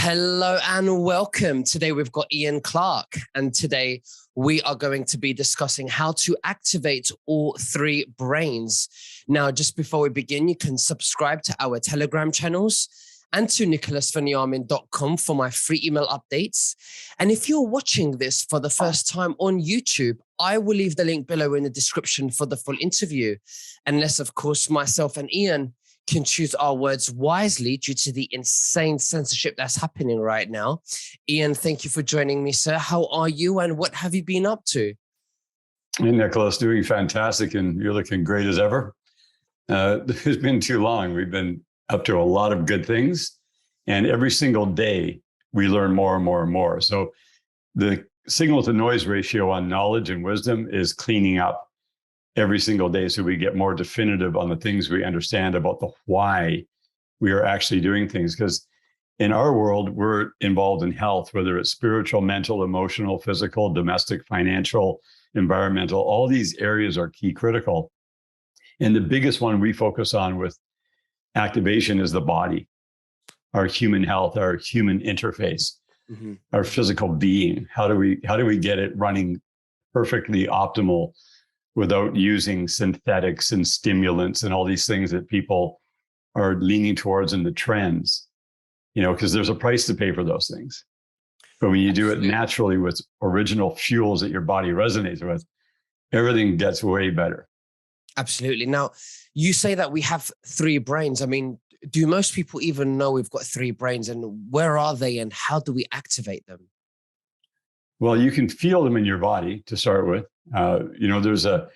Hello and welcome. Today we've got Ian Clark, and today we are going to be discussing how to activate all three brains. Now, just before we begin, you can subscribe to our Telegram channels and to nicholasveniamin.com for my free email updates. And if you're watching this for the first time on YouTube, I will leave the link below in the description for the full interview. Unless, of course, myself and Ian can choose our words wisely due to the insane censorship that's happening right now. Ian, thank you for joining me, sir. How are you and what have you been up to? Hey, Nicholas, doing fantastic, and you're looking great as ever. It's been too long. We've been up to a lot of good things, and every single day we learn more and more and more. So the signal to noise ratio on knowledge and wisdom is cleaning up every single day, so we get more definitive on the things we understand about the why we are actually doing things. Because in our world, we're involved in health, whether it's spiritual, mental, emotional, physical, domestic, financial, environmental. All these areas are key critical. And the biggest one we focus on with activation is the body, our human health, our human interface, our physical being. How do we get it running perfectly optimal without using synthetics and stimulants and all these things that people are leaning towards in the trends, because there's a price to pay for those things. But when you do it naturally with original fuels that your body resonates with, everything gets way better. Absolutely. Now, you say that we have three brains. I mean, do most people even know we've got three brains, and where are they and how do we activate them? Well, you can feel them in your body to start with. There's a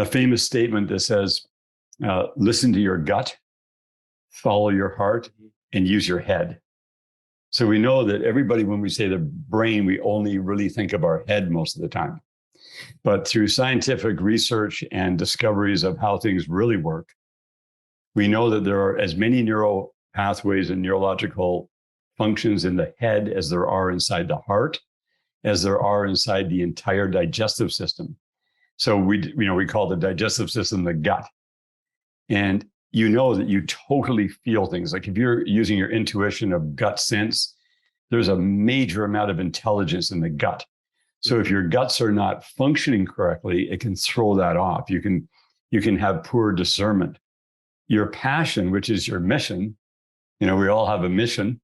famous statement that says, listen to your gut, follow your heart, and use your head. So we know that everybody, when we say the brain, we only really think of our head most of the time. But through scientific research and discoveries of how things really work, we know that there are as many neural pathways and neurological functions in the head as there are inside the heart, as there are inside the entire digestive system. So we call the digestive system the gut. And you know that you totally feel things. Like if you're using your intuition of gut sense, there's a major amount of intelligence in the gut. So if your guts are not functioning correctly, it can throw that off. You can have poor discernment. Your passion, which is your mission, we all have a mission,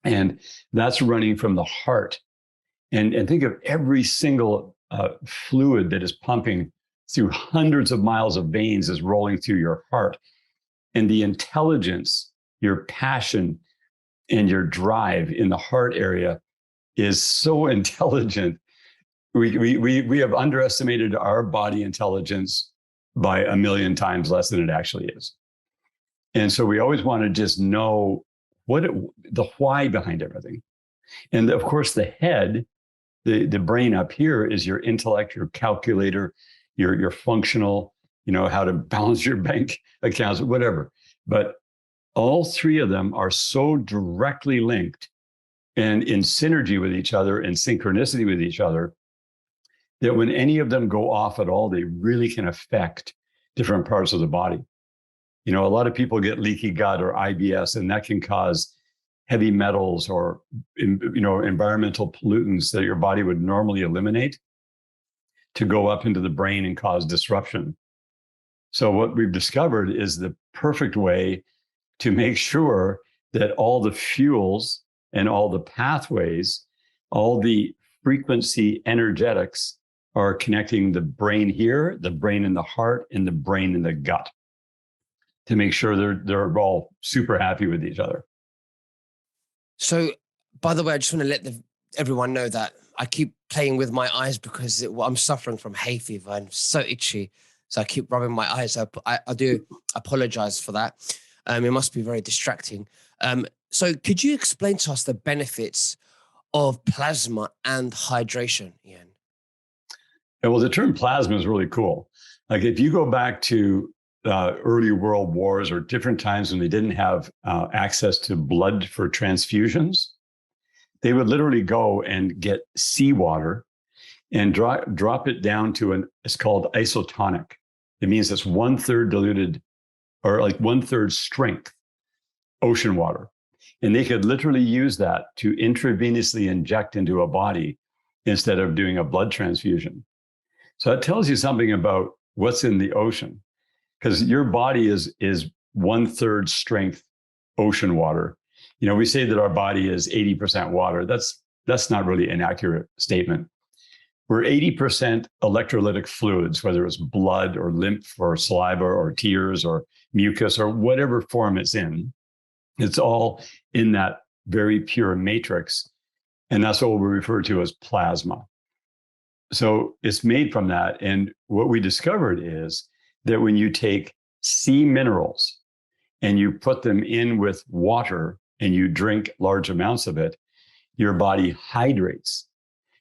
and that's running from the heart. And think of every single fluid that is pumping through hundreds of miles of veins is rolling through your heart. And the intelligence, your passion, and your drive in the heart area is so intelligent. We have underestimated our body intelligence by 1 million times less than it actually is. And so we always want to just know the why behind everything. And of course, the head, the brain up here is your intellect, your calculator, your functional, how to balance your bank accounts, whatever. But all three of them are so directly linked and in synergy with each other and synchronicity with each other that when any of them go off at all, they really can affect different parts of the body. A lot of people get leaky gut or IBS, and that can cause heavy metals or environmental pollutants that your body would normally eliminate to go up into the brain and cause disruption. So what we've discovered is the perfect way to make sure that all the fuels and all the pathways, all the frequency energetics are connecting the brain here, the brain in the heart, and the brain in the gut to make sure they're all super happy with each other. So, by the way, I just want to let everyone know that I keep playing with my eyes because I'm suffering from hay fever. I'm so itchy. So I keep rubbing my eyes up. I do apologize for that. It must be very distracting. So could you explain to us the benefits of plasma and hydration, Ian? Yeah, well, the term plasma is really cool. Like if you go back to early world wars or different times when they didn't have access to blood for transfusions, they would literally go and get seawater and drop it down to it's called isotonic. It means it's 1/3 diluted or like 1/3 strength ocean water. And they could literally use that to intravenously inject into a body instead of doing a blood transfusion. So that tells you something about what's in the ocean, because your body is 1/3 strength ocean water. We say that our body is 80% water. That's not really an accurate statement. We're 80% electrolytic fluids, whether it's blood or lymph or saliva or tears or mucus or whatever form it's in. It's all in that very pure matrix. And that's what we refer to as plasma. So it's made from that. And what we discovered is that when you take sea minerals and you put them in with water and you drink large amounts of it, your body hydrates.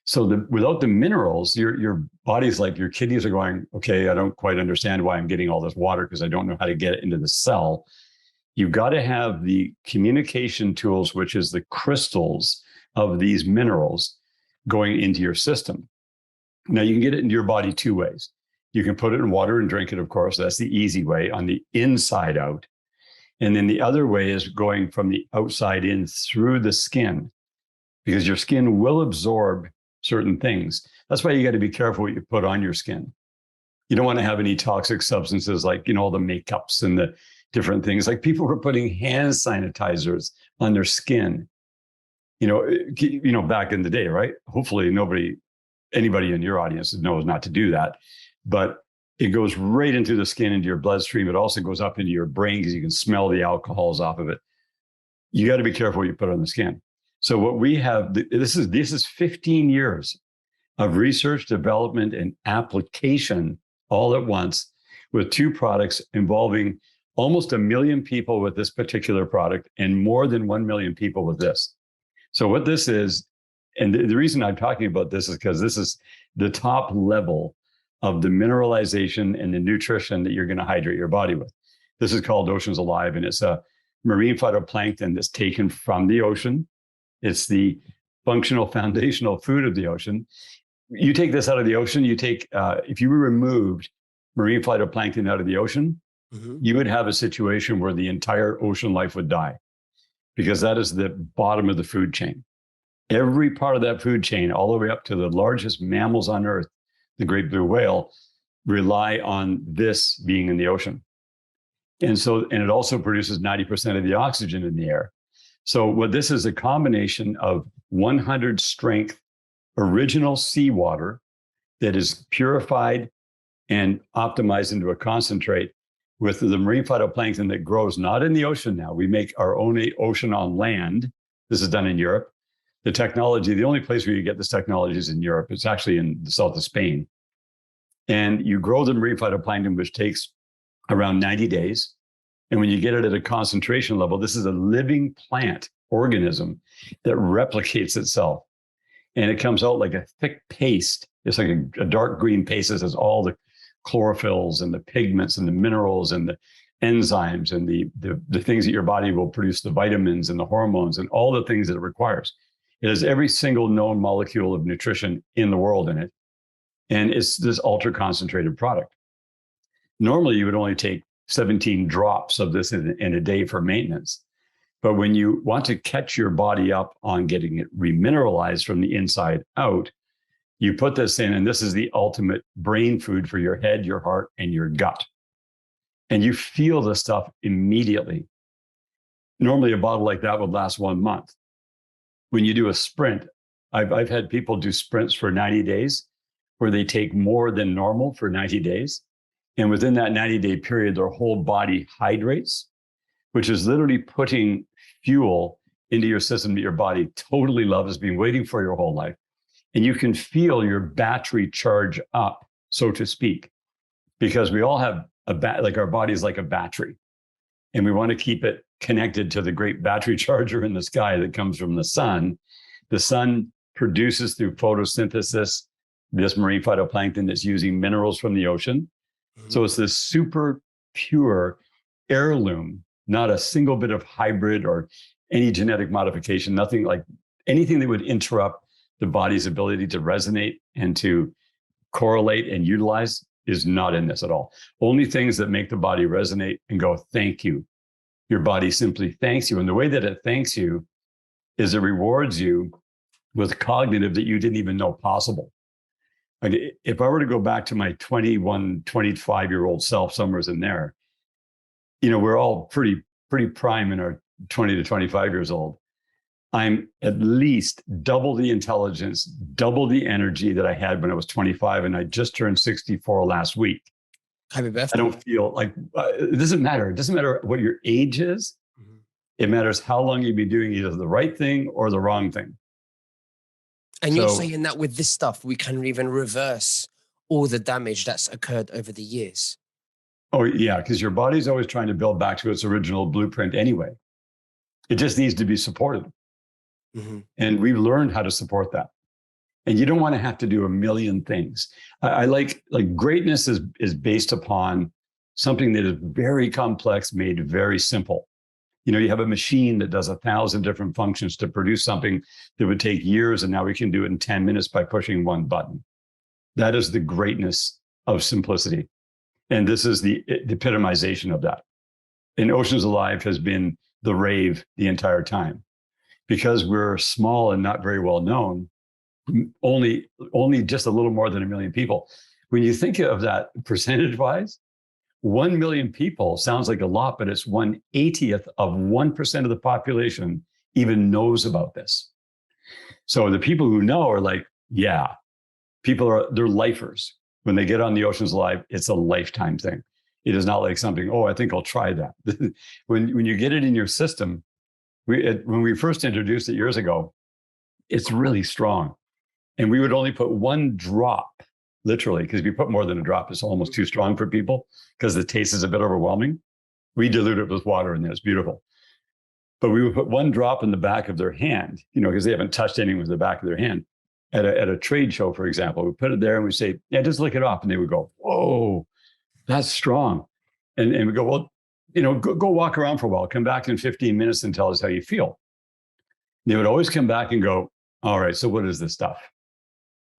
So without the minerals, your body's like, your kidneys are going, okay, I don't quite understand why I'm getting all this water because I don't know how to get it into the cell. You've got to have the communication tools, which is the crystals of these minerals going into your system. Now, you can get it into your body two ways. You can put it in water and drink it, of course. That's the easy way, on the inside out. And then the other way is going from the outside in through the skin, because your skin will absorb certain things. That's why you got to be careful what you put on your skin. You don't want to have any toxic substances like, all the makeups and the different things. Like people were putting hand sanitizers on their skin, back in the day, right? Hopefully anybody in your audience knows not to do that, but it goes right into the skin, into your bloodstream. It also goes up into your brain because you can smell the alcohols off of it. You got to be careful what you put on the skin. So what we have, this is 15 years of research, development, and application all at once, with two products involving almost 1 million people with this particular product and more than 1 million people with this. So what this is, and the reason I'm talking about this is because this is the top level of the mineralization and the nutrition that you're going to hydrate your body with. This is called Oceans Alive, and it's a marine phytoplankton that's taken from the ocean. It's the functional foundational food of the ocean. You take this out of the ocean, if you removed marine phytoplankton out of the ocean, you would have a situation where the entire ocean life would die, because that is the bottom of the food chain. Every part of that food chain, all the way up to the largest mammals on Earth, the great blue whale, rely on this being in the ocean. And it also produces 90% of the oxygen in the air. So what this is, a combination of 100 strength original seawater that is purified and optimized into a concentrate with the marine phytoplankton that grows not in the ocean now. We make our own ocean on land. This is done in Europe. The technology, the only place where you get this technology is in Europe. It's actually in the south of Spain. And you grow the marine phytoplankton, which takes around 90 days. And when you get it at a concentration level, this is a living plant organism that replicates itself. And it comes out like a thick paste. It's like a dark green paste that has all the chlorophylls and the pigments and the minerals and the enzymes and the things that your body will produce, the vitamins and the hormones and all the things that it requires. It has every single known molecule of nutrition in the world in it. And it's this ultra concentrated product. Normally, you would only take 17 drops of this in a day for maintenance. But when you want to catch your body up on getting it remineralized from the inside out, you put this in, and this is the ultimate brain food for your head, your heart, and your gut. And you feel the stuff immediately. Normally, a bottle like that would last 1 month. When you do a sprint, I've had people do sprints for 90 days where they take more than normal for 90 days. And within that 90-day period, their whole body hydrates, which is literally putting fuel into your system that your body totally loves, been waiting for your whole life. And you can feel your battery charge up, so to speak, because we all have like our body's like a battery. And we want to keep it connected to the great battery charger in the sky that comes from the sun. The sun produces through photosynthesis this marine phytoplankton that's using minerals from the ocean. So it's this super pure heirloom, not a single bit of hybrid or any genetic modification, nothing like anything that would interrupt the body's ability to resonate and to correlate and utilize is not in this at all. Only things that make the body resonate and go, thank you. your body simply thanks you. And the way that it thanks you is it rewards you with cognitive that you didn't even know possible. Like if I were to go back to my 21, 25-year-old self, somewhere's in there, we're all pretty prime in our 20 to 25 years old. I'm at least double the intelligence, double the energy that I had when I was 25, and I just turned 64 last week. Happy birthday. I don't feel like it doesn't matter. It doesn't matter what your age is. Mm-hmm. It matters how long you've been doing either the right thing or the wrong thing. And you're saying that with this stuff, we can even reverse all the damage that's occurred over the years. Oh, yeah, because your body's always trying to build back to its original blueprint anyway. It just needs to be supported. Mm-hmm. And we've learned how to support that. And you don't want to have to do a million things. I like greatness is based upon something that is very complex, made very simple. You have a machine that does 1,000 different functions to produce something that would take years, and now we can do it in 10 minutes by pushing one button. That is the greatness of simplicity. And this is the epitomization of that. And Oceans Alive has been the rave the entire time. Because we're small and not very well known, only just a little more than 1 million people. When you think of that percentage-wise, 1 million people sounds like a lot, but it's 1/80th of 1% of the population even knows about this. So the people who know are like, yeah, they're lifers. When they get on the Oceans Alive, it's a lifetime thing. It is not like something, I think I'll try that. When you get it in your system, when we first introduced it years ago, it's really strong. And we would only put 1 drop, literally, because if you put more than a drop, it's almost too strong for people because the taste is a bit overwhelming. We dilute it with water and it's beautiful. But we would put 1 drop in the back of their hand, because they haven't touched anything with the back of their hand. At a trade show, for example, we put it there and we say, yeah, just lick it off. And they would go, whoa, that's strong. And we go, well, go walk around for a while, come back in 15 minutes and tell us how you feel. They would always come back and go, all right, so what is this stuff?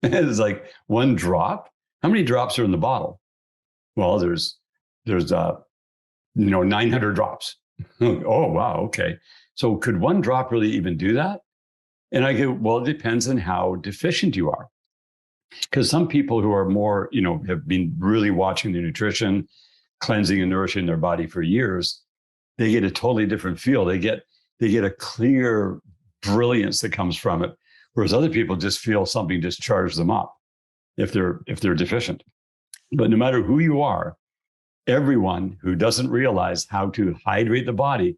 It's like 1 drop. How many drops are in the bottle? Well, there's 900 drops. Oh, wow. Okay. So could 1 drop really even do that? And I go, well, it depends on how deficient you are. Because some people who are more, have been really watching their nutrition, cleansing and nourishing their body for years, they get a totally different feel. They get a clear brilliance that comes from it. Whereas other people just feel something just charge them up if they're deficient. But no matter who you are, everyone who doesn't realize how to hydrate the body,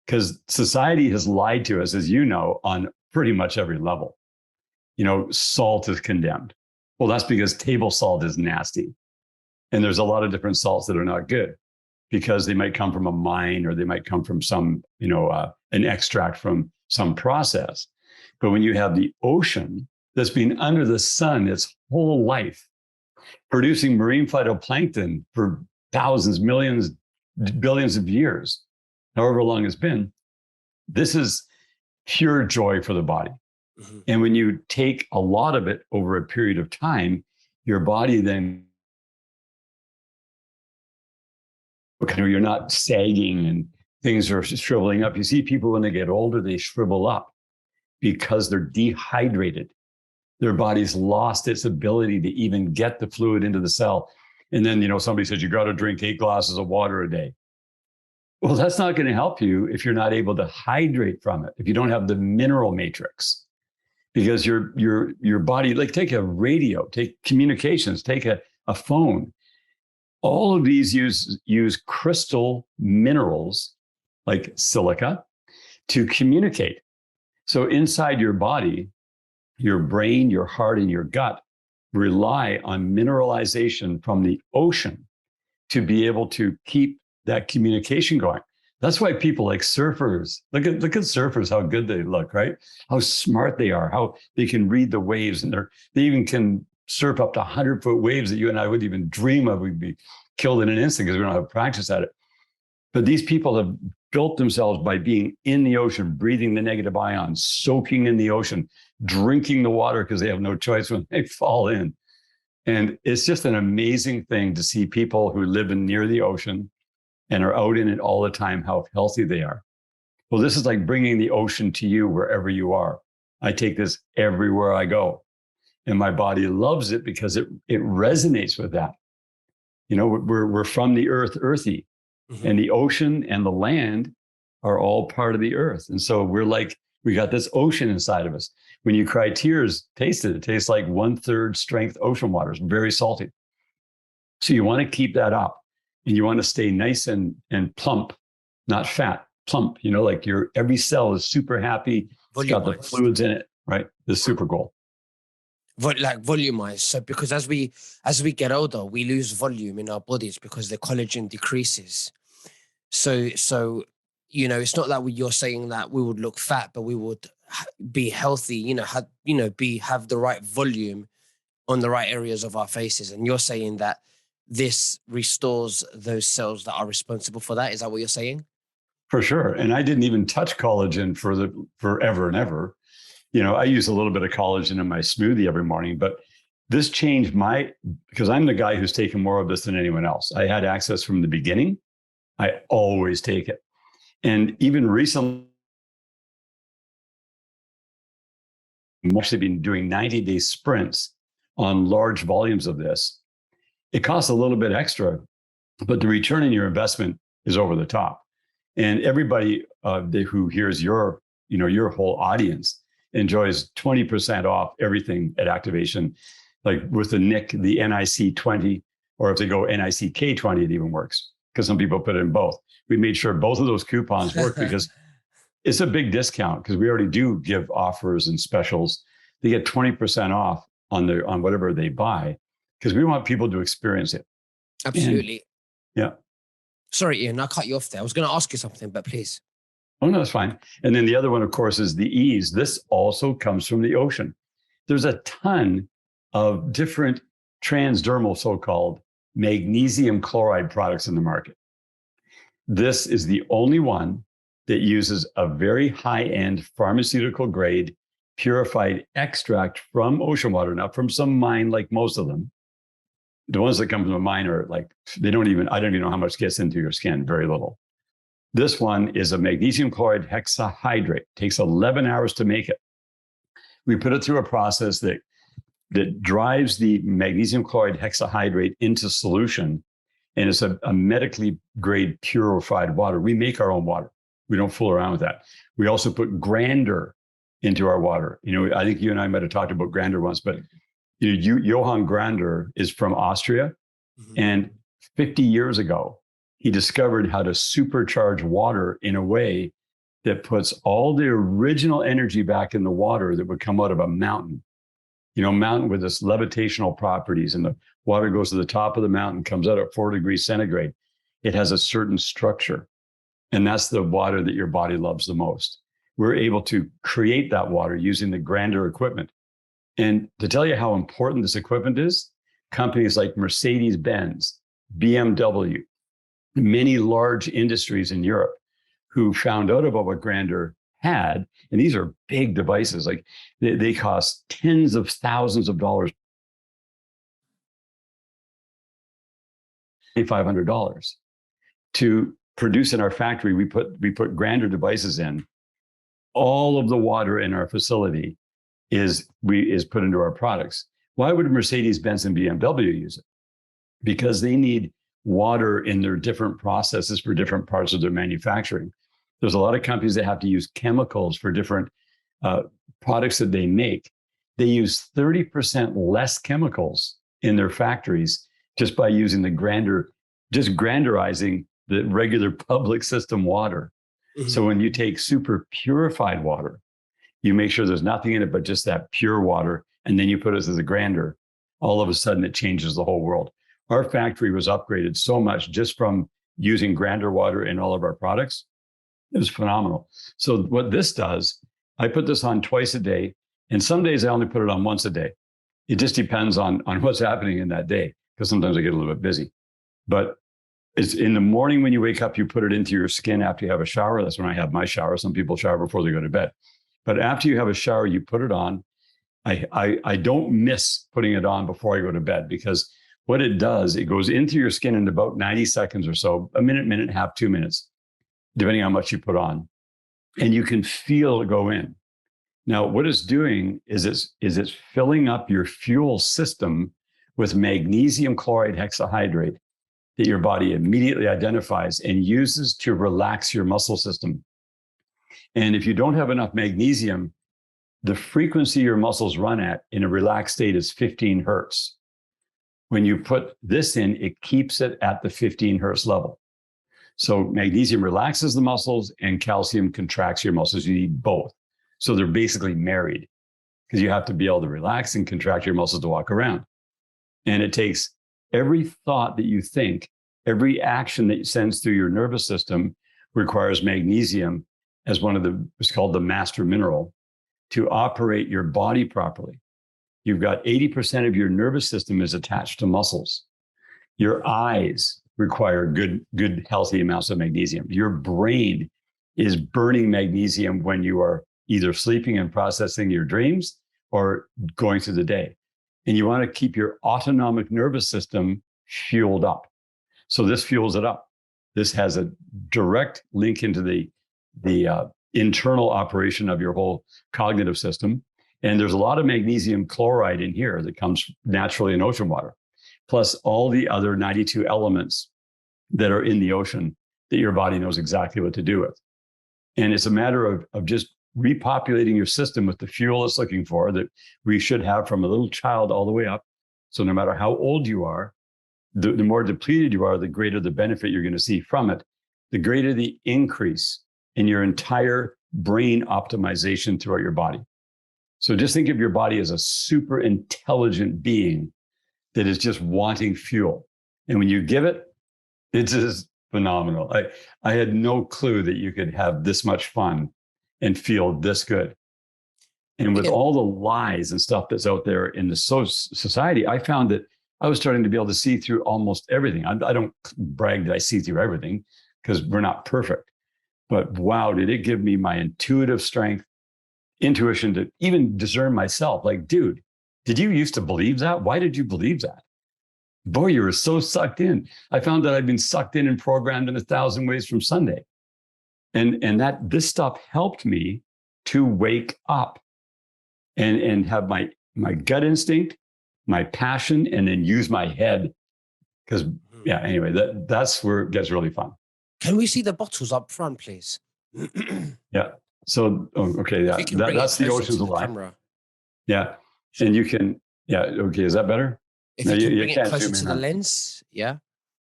because society has lied to us, as you know, on pretty much every level. Salt is condemned. Well, that's because table salt is nasty. And there's a lot of different salts that are not good because they might come from a mine or they might come from some, an extract from some process. But when you have the ocean that's been under the sun its whole life, producing marine phytoplankton for thousands, millions, billions of years, however long it's been, this is pure joy for the body. Mm-hmm. And when you take a lot of it over a period of time, your body then, you're not sagging and things are shriveling up. You see people when they get older, they shrivel up because they're dehydrated. Their body's lost its ability to even get the fluid into the cell. And then, somebody says, you got to drink 8 glasses of water a day. Well, that's not going to help you if you're not able to hydrate from it, if you don't have the mineral matrix. Because your body, like take a radio, take communications, take a phone. All of these use crystal minerals like silica to communicate. So inside your body, your brain, your heart, and your gut rely on mineralization from the ocean to be able to keep that communication going. That's why people like surfers, look at surfers, how good they look, right? How smart they are, how they can read the waves, and they even can surf up to 100-foot waves that you and I wouldn't even dream of. We'd be killed in an instant because we don't have practice at it. But these people have built themselves by being in the ocean, breathing the negative ions, soaking in the ocean, drinking the water because they have no choice when they fall in. And it's just an amazing thing to see people who live near the ocean and are out in it all the time, how healthy they are. Well, this is like bringing the ocean to you wherever you are. I take this everywhere I go, and my body loves it because it resonates with that. You know, we're from the earth, earthy, and the ocean and the land are all part of the earth. And so we're like, we got this ocean inside of us. When you cry tears, taste it. It tastes like 1/3 strength ocean water. It's very salty. So you want to keep that up, and you want to stay nice and plump, not fat, plump. You know, like your every cell is super happy. It's got the fluids in it, right? The super goal. Like volumized. So because as we get older, we lose volume in our bodies because the collagen decreases. So you know, it's not that you're saying that we would look fat, but we would be healthy. You know, have the right volume on the right areas of our faces. And you're saying that this restores those cells that are responsible for that. Is that what you're saying? For sure. And I didn't even touch collagen for forever and ever. You know, I use a little bit of collagen in my smoothie every morning, but this changed because I'm the guy who's taken more of this than anyone else. I had access from the beginning. I always take it. And even recently, I've actually been doing 90-day sprints on large volumes of this. It costs a little bit extra, but the return on your investment is over the top. And everybody who hears your whole audience enjoys 20% off everything at activation, like with the NIC 20, or if they go NICK 20, it even works because some people put it in both. We made sure both of those coupons work because it's a big discount because we already do give offers and specials. They get 20% off on whatever they buy because we want people to experience it. Absolutely. Yeah. Sorry, Ian, I cut you off there. I was going to ask you something, but please. Oh, no, that's fine. And then the other one, of course, is the ease. This also comes from the ocean. There's a ton of different transdermal, so-called magnesium chloride products in the market. This is the only one that uses a very high-end pharmaceutical grade purified extract from ocean water, not from some mine like most of them. The ones that come from a mine are like, I don't even know how much gets into your skin, very little. This one is a magnesium chloride hexahydrate. It takes 11 hours to make it. We put it through a process that drives the magnesium chloride hexahydrate into solution, and it's a medically grade purified water. We make our own water. We don't fool around with that. We also put Grander into our water. You know, I think you and I might have talked about Grander once, but Johann Grander is from Austria. And 50 years ago, he discovered how to supercharge water in a way that puts all the original energy back in the water that would come out of a mountain. You know, mountain with this levitational properties, and the water goes to the top of the mountain, comes out at 4 degrees centigrade. It has a certain structure, and that's the water that your body loves the most. We're able to create that water using the Grander equipment. And to tell you how important this equipment is, companies like Mercedes-Benz, BMW, many large industries in Europe who found out about what Grander had, and these are big devices, like they cost tens of thousands of dollars, $2,500 to produce in our factory. We put Grander devices in. All of the water in our facility is put into our products. Why would Mercedes-Benz and BMW use it? Because they need water in their different processes for different parts of their manufacturing. There's a lot of companies that have to use chemicals for different products that they make. They use 30% less chemicals in their factories just by using the Grander, just Granderizing the regular public system water. So when you take super purified water, you make sure there's nothing in it but just that pure water, and then you put it as a Grander, all of a sudden it changes the whole world. Our factory was upgraded so much just from using Grander water in all of our products. It was phenomenal. So what this does, I put this on twice a day, and some days I only put it on once a day. It just depends on what's happening in that day, because sometimes I get a little bit busy. But it's in the morning when you wake up, you put it into your skin after you have a shower. That's when I have my shower. Some people shower before they go to bed. But after you have a shower, you put it on. I don't miss putting it on before I go to bed, because what it does, it goes into your skin in about 90 seconds or so, a minute, minute and a half, 2 minutes, depending on how much you put on. And you can feel it go in. Now, what it's doing is it's filling up your fuel system with magnesium chloride hexahydrate that your body immediately identifies and uses to relax your muscle system. And if you don't have enough magnesium, the frequency your muscles run at in a relaxed state is 15 hertz. When you put this in, it keeps it at the 15 hertz level. So magnesium relaxes the muscles and calcium contracts your muscles. You need both. So they're basically married because you have to be able to relax and contract your muscles to walk around. And it takes every thought that you think, every action that sends through your nervous system requires magnesium as one of it's called the master mineral to operate your body properly. You've got 80% of your nervous system is attached to muscles. Your eyes require good, healthy amounts of magnesium. Your brain is burning magnesium when you are either sleeping and processing your dreams or going through the day. And you want to keep your autonomic nervous system fueled up. So this fuels it up. This has a direct link into the internal operation of your whole cognitive system. And there's a lot of magnesium chloride in here that comes naturally in ocean water, plus all the other 92 elements that are in the ocean that your body knows exactly what to do with. And it's a matter of just repopulating your system with the fuel it's looking for that we should have from a little child all the way up. So no matter how old you are, the more depleted you are, the greater the benefit you're going to see from it, the greater the increase in your entire brain optimization throughout your body. So just think of your body as a super intelligent being that is just wanting fuel. And when you give it, it's just phenomenal. I had no clue that you could have this much fun and feel this good. And with all the lies and stuff that's out there in the society, I found that I was starting to be able to see through almost everything. I don't brag that I see through everything because we're not perfect. But wow, did it give me my intuitive strength, intuition to even discern myself. Like, dude, did you used to believe that? Why did you believe that? Boy, you were so sucked in. I found that I'd been sucked in and programmed in 1,000 ways from Sunday. And that this stuff helped me to wake up and have my gut instinct, my passion, and then use my head. Because anyway, that's where it gets really fun. Can we see the bottles up front, please? Yeah. So, okay. Yeah. That's the Oceans of Life. Yeah. And you can, okay. Is that better? If you can bring it closer to the lens. Yeah.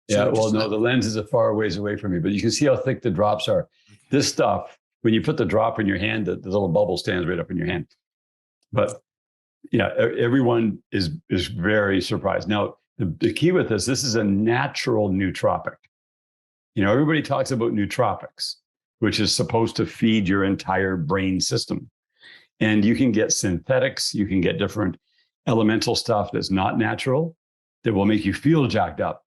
Yeah. Well, no, the lens is a far ways away from me, but you can see how thick the drops are. This stuff, when you put the drop in your hand, the little bubble stands right up in your hand. But yeah, everyone is very surprised. Now, the key with this is a natural nootropic. You know, everybody talks about nootropics, which is supposed to feed your entire brain system. And you can get synthetics, you can get different elemental stuff that's not natural that will make you feel jacked up.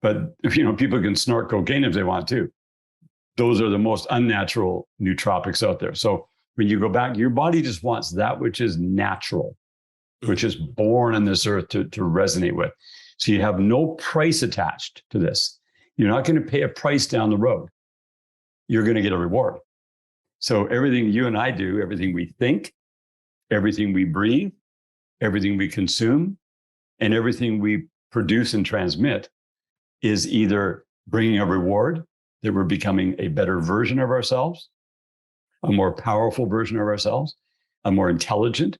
But people can snort cocaine if they want to. Those are the most unnatural nootropics out there. So when you go back, your body just wants that which is natural, which is born on this earth to resonate with. So you have no price attached to this. You're not going to pay a price down the road. You're going to get a reward. So everything you and I do, everything we think, everything we breathe, everything we consume, and everything we produce and transmit is either bringing a reward that we're becoming a better version of ourselves, a more powerful version of ourselves, a more intelligent,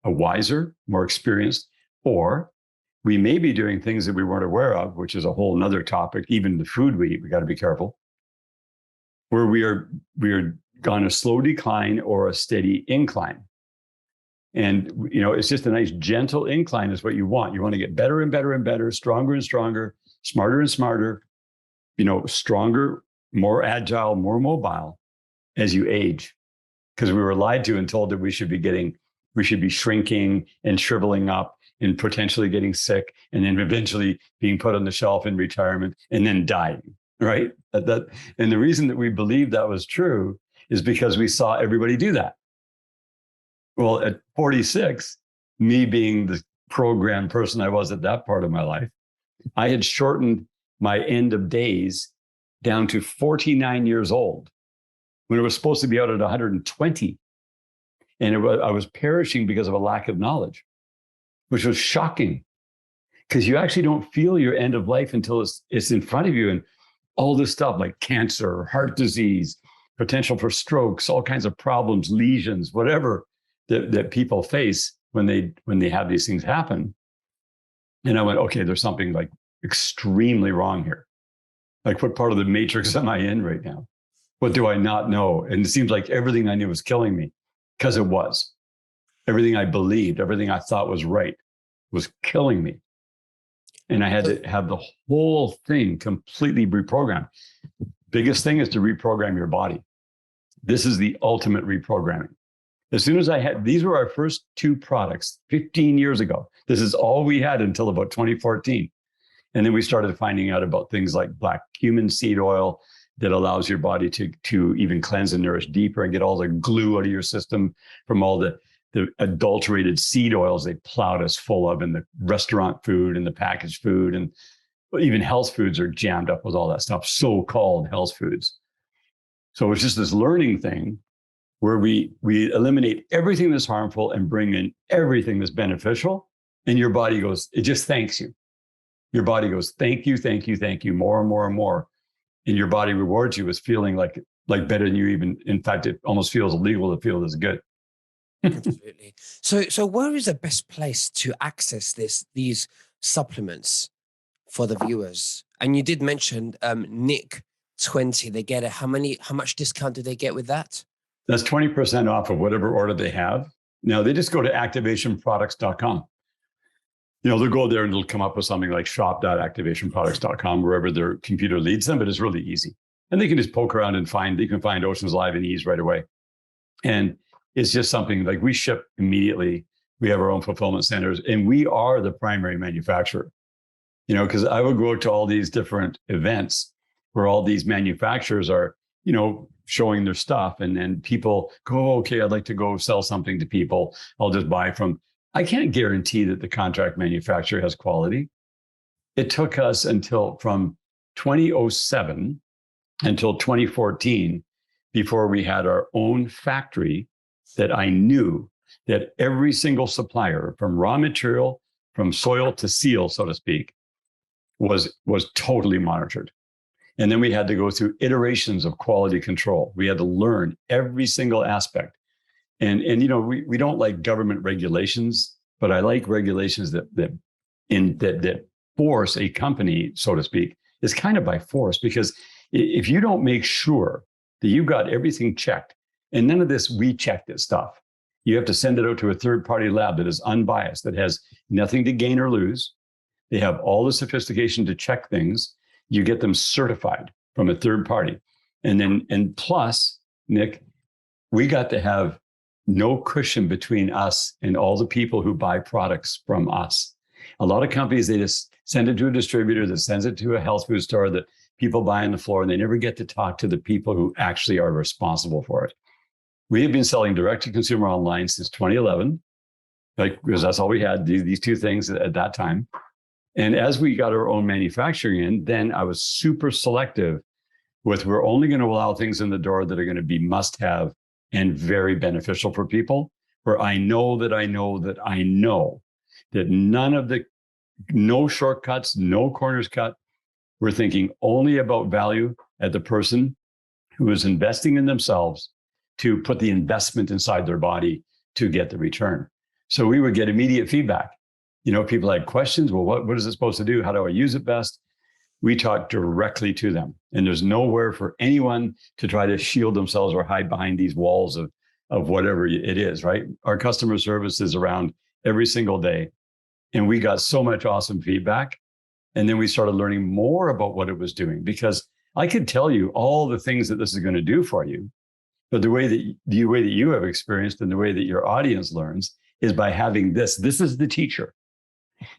a wiser, more experienced, or we may be doing things that we weren't aware of, which is a whole nother topic. Even the food we eat, we got to be careful, where we are on a slow decline or a steady incline. And, it's just a nice gentle incline is what you want. You want to get better and better and better, stronger and stronger, smarter and smarter, stronger, more agile, more mobile as you age. Because we were lied to and told that we should be shrinking and shriveling up and potentially getting sick and then eventually being put on the shelf in retirement and then dying, right? And the reason that we believed that was true is because we saw everybody do that. Well, at 46, me being the programmed person I was at that part of my life, I had shortened my end of days down to 49 years old when it was supposed to be out at 120. And I was perishing because of a lack of knowledge, which was shocking because you actually don't feel your end of life until it's in front of you. And all this stuff like cancer, heart disease, potential for strokes, all kinds of problems, lesions, whatever that people face when they have these things happen. And I went, okay, there's something like extremely wrong here. Like, what part of the matrix am I in right now? What do I not know? And it seems like everything I knew was killing me, because it was. Everything I believed, everything I thought was right was killing me. And I had to have the whole thing completely reprogrammed. Biggest thing is to reprogram your body. This is the ultimate reprogramming. As soon as these were our first two products 15 years ago. This is all we had until about 2014. And then we started finding out about things like black cumin seed oil that allows your body to even cleanse and nourish deeper and get all the glue out of your system from all the adulterated seed oils they plowed us full of in the restaurant food and the packaged food. And even health foods are jammed up with all that stuff, so-called health foods. So it's just this learning thing where we eliminate everything that's harmful and bring in everything that's beneficial. And your body goes, it just thanks you. Your body goes, thank you, thank you, thank you, more and more and more. And your body rewards you with feeling like better than you even, in fact, it almost feels illegal to feel this good. Absolutely. So where is the best place to access these supplements for the viewers? And you did mention Nick 20. They get how much discount do they get with that? That's 20% off of whatever order they have. Now they just go to activationproducts.com. They'll go there and they'll come up with something like shop.activationproducts.com, wherever their computer leads them, but it's really easy. And they can just poke around and you can find Oceans Live and Ease right away. And it's just something like we ship immediately. We have our own fulfillment centers and we are the primary manufacturer, because I would go to all these different events where all these manufacturers are, showing their stuff and people go, okay, I'd like to go sell something to people. I'll just buy from. I can't guarantee that the contract manufacturer has quality. It took us from 2007 until 2014 before we had our own factory that I knew that every single supplier, from raw material, from soil to seal, so to speak, was totally monitored. And then we had to go through iterations of quality control. We had to learn every single aspect. And we don't like government regulations, but I like regulations that force a company, so to speak, is kind of by force, because if you don't make sure that you've got everything checked, and none of this we checked it stuff, you have to send it out to a third-party lab that is unbiased, that has nothing to gain or lose. They have all the sophistication to check things. You get them certified from a third party. And plus, Nick, we got to have no cushion between us and all the people who buy products from us. A lot of companies, they just send it to a distributor that sends it to a health food store that people buy on the floor, and they never get to talk to the people who actually are responsible for it. We have been selling direct to consumer online since 2011, because that's all we had, these two things at that time. And as we got our own manufacturing in, then I was super selective with, we're only going to allow things in the door that are going to be must-have and very beneficial for people, where I know that no shortcuts, no corners cut. We're thinking only about value at the person who is investing in themselves to put the investment inside their body to get the return. So we would get immediate feedback. People had questions. Well, what is it supposed to do? How do I use it best? We talk directly to them. And there's nowhere for anyone to try to shield themselves or hide behind these walls of whatever it is, right? Our customer service is around every single day. And we got so much awesome feedback. And then we started learning more about what it was doing, because I could tell you all the things that this is going to do for you. But the way that you have experienced and the way that your audience learns is by having this. This is the teacher.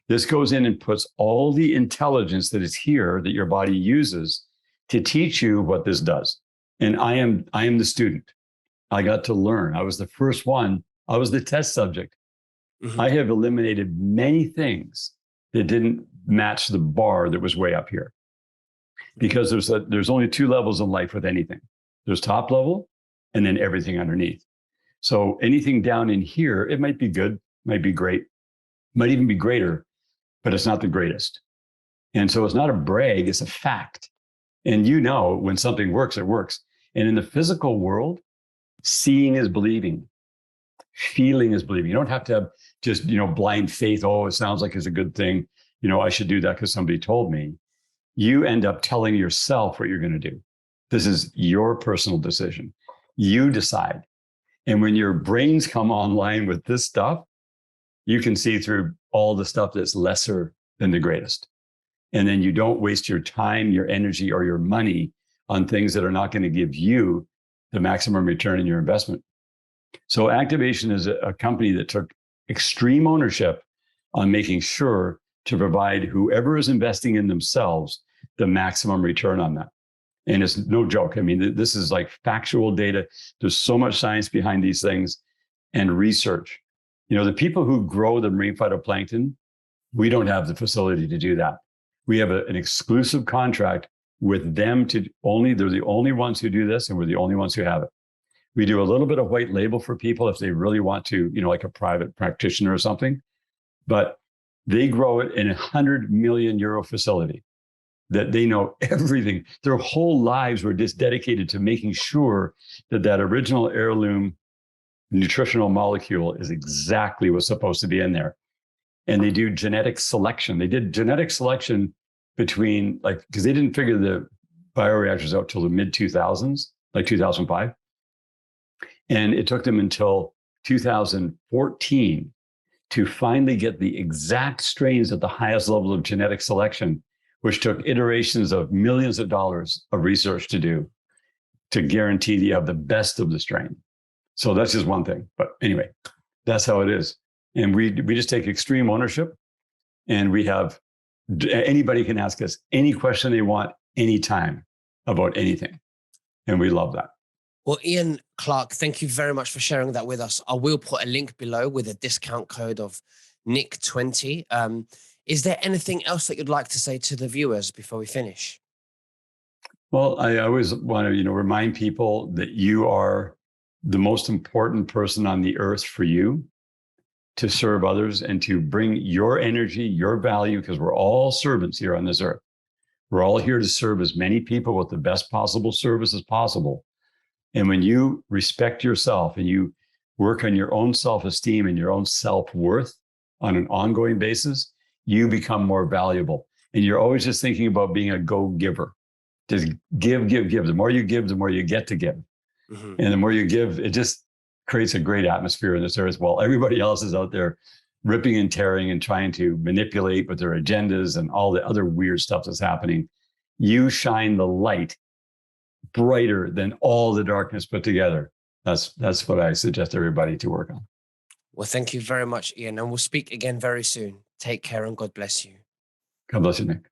This goes in and puts all the intelligence that is here that your body uses to teach you what this does. And I am the student. I got to learn. I was the first one. I was the test subject. Mm-hmm. I have eliminated many things that didn't match the bar that was way up here. Because there's only two levels in life with anything. There's top level and then everything underneath. So anything down in here, it might be good, might be great, might even be greater, but it's not the greatest. And so it's not a brag, it's a fact. And you know, when something works, it works. And in the physical world, seeing is believing, feeling is believing. You don't have to have just, blind faith. Oh, it sounds like it's a good thing. I should do that because somebody told me. You end up telling yourself what you're going to do. This is your personal decision. You decide. And when your brains come online with this stuff, you can see through all the stuff that's lesser than the greatest. And then you don't waste your time, your energy, or your money on things that are not going to give you the maximum return in your investment. So Activation is a company that took extreme ownership on making sure to provide whoever is investing in themselves the maximum return on that. And it's no joke. I mean, this is like factual data. There's so much science behind these things and research. The people who grow the marine phytoplankton, we don't have the facility to do that. We have an exclusive contract with them they're the only ones who do this, and we're the only ones who have it. We do a little bit of white label for people if they really want to, like a private practitioner or something, but they grow it in €100 million facility that they know everything. Their whole lives were just dedicated to making sure that original heirloom nutritional molecule is exactly what's supposed to be in there. And they do genetic selection. They did genetic selection between because they didn't figure the bioreactors out till the mid 2000s, like 2005. And it took them until 2014 to finally get the exact strains at the highest level of genetic selection, which took iterations of millions of dollars of research to do to guarantee you have the best of the strain. So that's just one thing. But anyway, that's how it is. And we just take extreme ownership, and anybody can ask us any question they want anytime about anything. And we love that. Well, Ian Clark, thank you very much for sharing that with us. I will put a link below with a discount code of Nick20. Is there anything else that you'd like to say to the viewers before we finish? Well, I always want to, remind people that you are the most important person on the earth for you, to serve others and to bring your energy, your value, because we're all servants here on this earth. We're all here to serve as many people with the best possible service as possible. And when you respect yourself and you work on your own self-esteem and your own self-worth on an ongoing basis, you become more valuable. And you're always just thinking about being a go-giver. Just give, give, give. The more you give, the more you get to give. Mm-hmm. And the more you give, it just creates a great atmosphere in this earth while everybody else is out there ripping and tearing and trying to manipulate with their agendas and all the other weird stuff that's happening. You shine the light brighter than all the darkness put together. That's what I suggest everybody to work on. Well, thank you very much, Ian. And we'll speak again very soon. Take care and God bless you. God bless you, Nick.